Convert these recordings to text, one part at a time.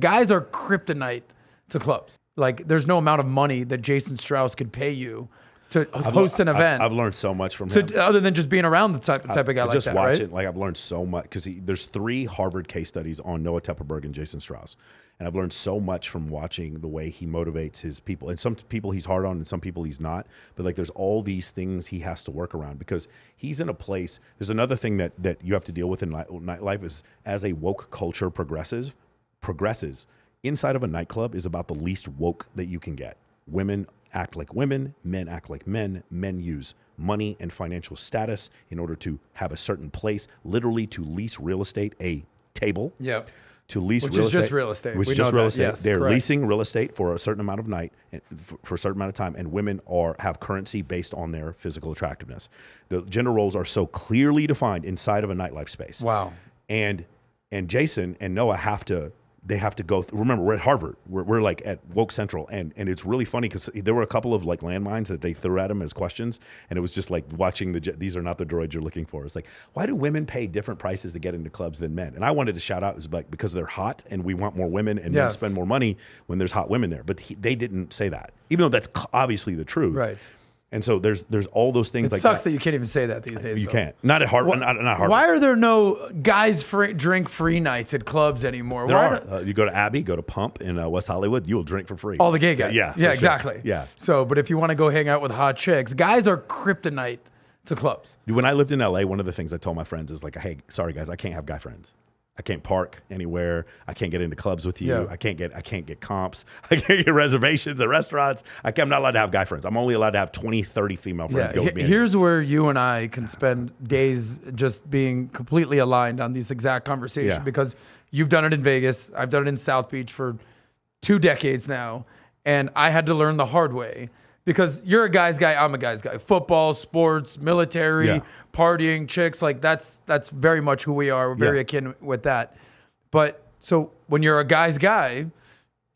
guys are kryptonite to clubs. Like, there's no amount of money that Jason Strauss could pay you to host an event. I've learned so much from him. Other than just being around the type of guy like that, just watch right? it. Like, I've learned so much because there's 3 Harvard case studies on Noah Tepperberg and Jason Strauss. And I've learned so much from watching the way he motivates his people. And some people he's hard on and some people he's not. But like, there's all these things he has to work around because he's in a place. There's another thing that you have to deal with in nightlife is as a woke culture progresses, inside of a nightclub is about the least woke that you can get. Women act like women, men act like men use money and financial status in order to have a certain place, literally to lease real estate, a table. Yep. To lease Which real is estate. just real estate. Which We is just know real that. estate. Yes, They're correct. leasing real estate for a certain amount of night, for a certain amount of time, and women have currency based on their physical attractiveness. The gender roles are so clearly defined inside of a nightlife space. Wow. And Jason and Noah have to go. Remember, we're at Harvard. We're like at Woke Central, and it's really funny because there were a couple of like landmines that they threw at him as questions, and it was just like watching these are not the droids you're looking for. It's like, why do women pay different prices to get into clubs than men? And I wanted to shout out, it's like because they're hot and we want more women, and men spend more money when there's hot women there. But they didn't say that, even though that's obviously the truth. Right. And so there's all those things. It like sucks that you can't even say that these days. You though. can't. Not at Harvard. Not Harvard. Why are there no guys drink free nights at clubs anymore? There are. You go to Abbey, go to Pump in West Hollywood, you will drink for free. All the gay guys. Yeah, yeah, sure. exactly. Yeah. So, but if you want to go hang out with hot chicks, guys are kryptonite to clubs. When I lived in LA, one of the things I told my friends is like, hey, sorry guys, I can't have guy friends. I can't park anywhere. I can't get into clubs with you. Yeah. I can't get comps. I can't get reservations at restaurants. I'm not allowed to have guy friends. I'm only allowed to have 20, 30 female friends go with me. Here's where you and I can spend days just being completely aligned on these exact conversations because you've done it in Vegas. I've done it in South Beach for 2 decades now. And I had to learn the hard way because you're a guy's guy. I'm a guy's guy. Football, sports, military, partying, chicks, like that's very much who we are. We're very akin with that. But so when you're a guy's guy,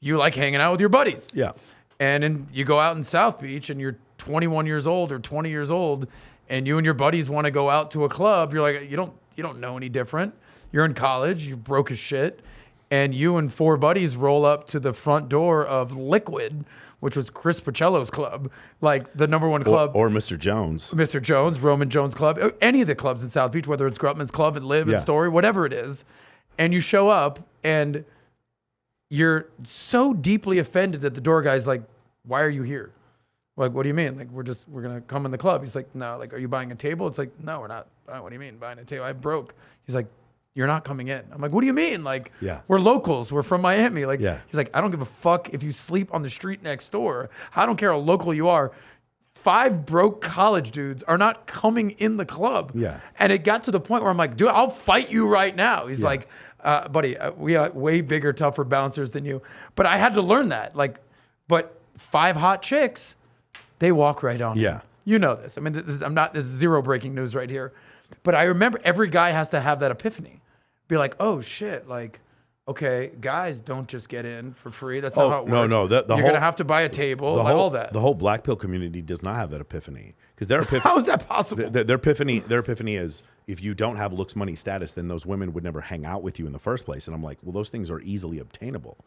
you like hanging out with your buddies. Yeah. And you go out in South Beach and you're 21 years old or 20 years old and you and your buddies want to go out to a club. You're like, you don't know any different. You're in college, you're broke as shit. And you and 4 buddies roll up to the front door of Liquid, which was Chris Pacello's club, like the #1 club. Or Mr. Jones. Mr. Jones, Roman Jones Club, any of the clubs in South Beach, whether it's Grutman's Club and Live and Story, whatever it is. And you show up and you're so deeply offended that the door guy's like, why are you here? Like, what do you mean? Like, we're going to come in the club. He's like, no, like, are you buying a table? It's like, no, we're not. Oh, what do you mean buying a table? I'm broke. He's like, you're not coming in. I'm like, what do you mean? Like, we're locals. We're from Miami. Like, he's like, I don't give a fuck if you sleep on the street next door. I don't care how local you are. 5 broke college dudes are not coming in the club. Yeah. And it got to the point where I'm like, dude, I'll fight you right now. He's like, buddy, we are way bigger, tougher bouncers than you. But I had to learn that. Like, but 5 hot chicks, they walk right on. Yeah. You know this. I mean, this is zero breaking news right here. But I remember every guy has to have that epiphany. Be like, oh shit, like, okay, guys don't just get in for free. That's not how it works. No. You're going to have to buy a table, like all that. The whole black pill community does not have that epiphany. Because their epiphany, how is that possible? Their epiphany is if you don't have looks, money, status, then those women would never hang out with you in the first place. And I'm like, well, those things are easily obtainable.